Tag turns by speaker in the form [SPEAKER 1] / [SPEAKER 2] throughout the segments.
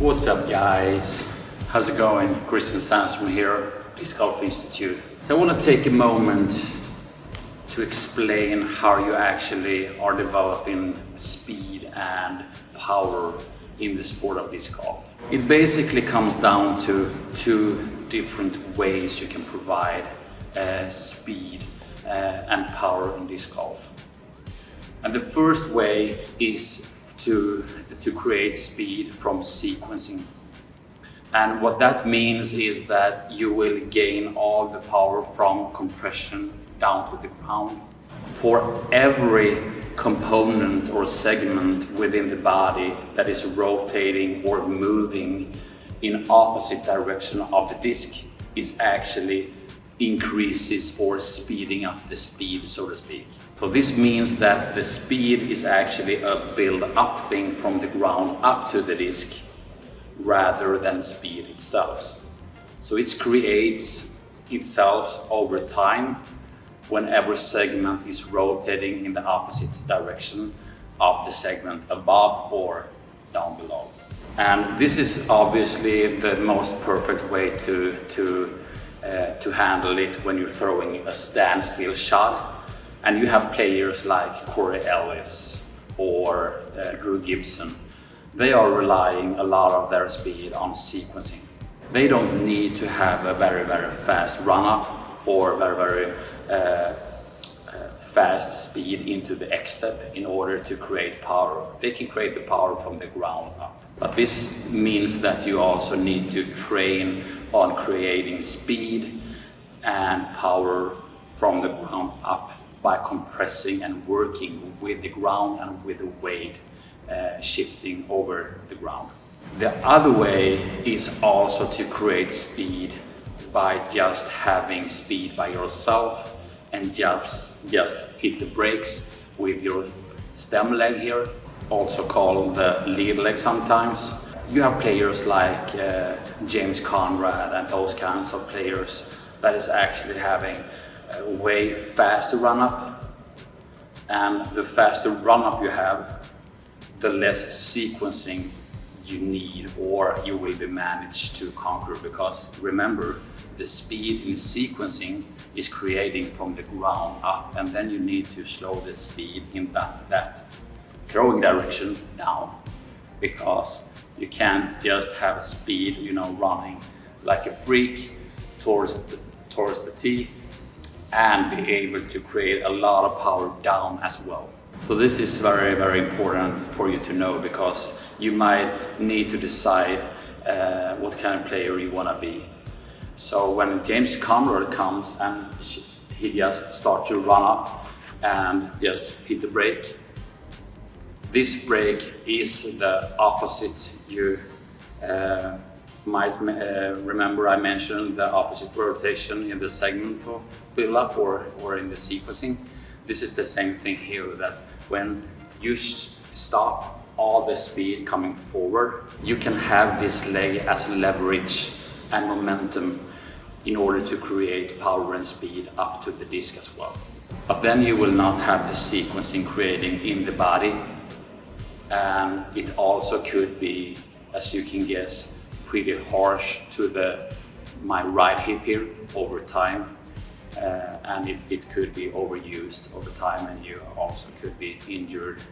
[SPEAKER 1] What's up guys? How's it going? Christian Sandstrom here, DiscGolf Institute. So I want to take a moment to explain how you actually are developing speed and power in the sport of disc golf. It basically comes down to two different ways you can provide speed and power in disc golf. And the first way is to create speed from sequencing. And what that means is that you will gain all the power from compression down to the ground. For every component or segment within the body that is rotating or moving in opposite direction of the disc is actually increases or speeding up the speed, so to speak. So this means that the speed is actually a build-up thing from the ground up to the disc rather than speed itself. So it creates itself over time whenever segment is rotating in the opposite direction of the segment above or down below. And this is obviously the most perfect way to handle it when you're throwing a standstill shot. And you have players like Corey Ellis or Drew Gibson. They are relying a lot of their speed on sequencing. They don't need to have a very, very fast run-up or very fast speed into the X-step in order to create power. They can create the power from the ground up. But this means that you also need to train on creating speed and power from the ground up by compressing and working with the ground and with the weight shifting over the ground. The other way is also to create speed by just having speed by yourself and just hit the brakes with your stem leg here, also called the lead leg sometimes. You have players like James Conrad and those kinds of players that is actually having a way faster run up, and the faster run up you have, the less sequencing you need or you will be managed to conquer, because remember, the speed in sequencing is creating from the ground up, and then you need to slow the speed in that throwing direction down, because you can't just have speed, running like a freak towards the tee and be able to create a lot of power down as well. So this is very, very important for you to know, because you might need to decide what kind of player you want to be. So when James Conrad comes and he just starts to run up and just hit the brake, this brake is the opposite. You might remember I mentioned the opposite rotation in the segment build-up or in the sequencing. This is the same thing here, that when you stop all the speed coming forward, you can have this leg as leverage and momentum in order to create power and speed up to the disc as well. But then you will not have the sequencing creating in the body, and it also could be, as you can guess, pretty harsh to my right hip here over time, and it could be overused over time, and you also could be injured,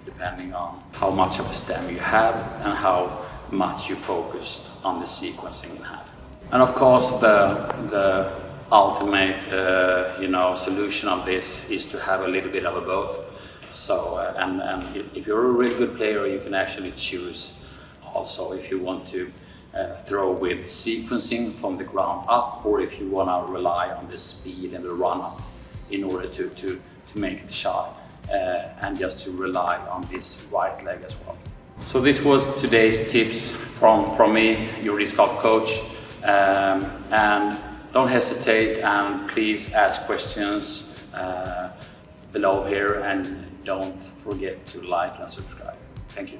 [SPEAKER 1] depending on how much of a stem you have and how much you focused on the sequencing you had. And of course, the ultimate solution of this is to have a little bit of a both. So and if you're a really good player, you can actually choose also if you want to throw with sequencing from the ground up, or if you want to rely on the speed and the run up in order to make the shot, and just to rely on this right leg as well. So this was today's tips from me, your disc golf coach, and don't hesitate, and please ask questions below here, and don't forget to like and subscribe. Thank you.